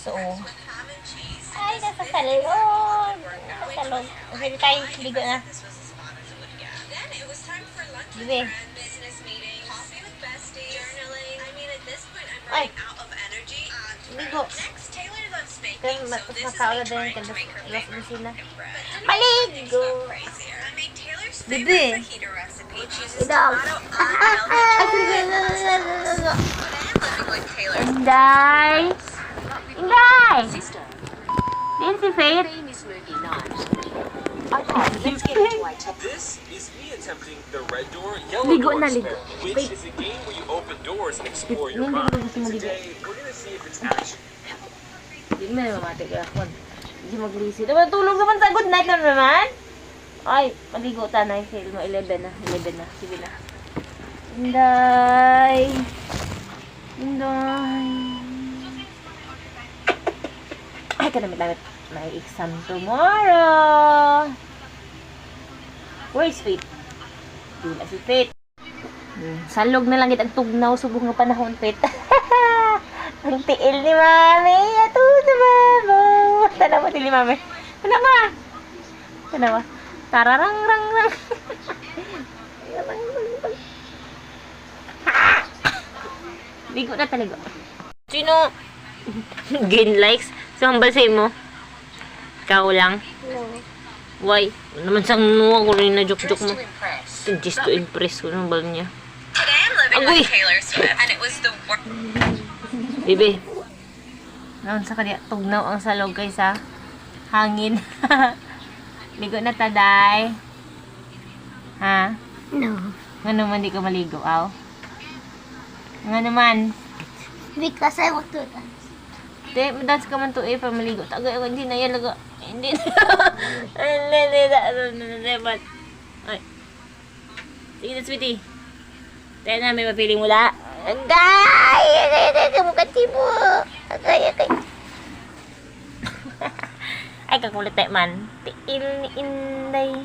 Oo. Ay, nasa salon. Salon. Pwede tayo, ligo na. Bibi. Ay. Ligo. Kaya mas makaula din yung kalas busina. Maligo. Bibi. Idol. Inday. Inday. Din si Faith. This is me attempting the red door, yellow Ligo door na, ligo. experiment, which Wait. is a game where you open doors and explore your Hindi mind. ko gusto maligo. Today, we're gonna see if it's actually Hindi mo na mamati ka ako. Hindi maglisi. Diba tulog naman sa good night na naman? Ay, maligo ta na. 11 na. 11 na. Sige na. Inday. Inday. Ay, kanamit-lamit. May exam tomorrow. Where's Faith? Di na si Faith. Salog na lang ang tugnaw. Subong nga panahon, Faith. Ang tiil ni Mami. Ato na Mama. Tanawa ni Mami. Tanawa. Tanawa. Tararang-rang-rang. Ligo na talaga. Sino? Gain likes? Sumambal sa'yo mo? Ikaw lang? No. Why? Naman sang nuwa ko rin na joke-joke mo. Just to impress ko ng bal niya. Today I'm living Agoy! with Taylor Swift, and it was the worst. Bibi. Naon sa kanya, tugnaw ang salog kaysa hangin. Ligo na taday. Ha? No. Nga naman di ka maligo, aw? Nga naman. Because I want to dance. Di, madance ka man to eh, para maligo. Tagay ako, hindi na yan laga. Hindi na. Hindi. Ay. Sige na, sweetie. Tayo na, may mapiling mula. Agay! Agay! Kamukati mo! Agay! Ay, kakulit tayo man. Tiil ni Inday.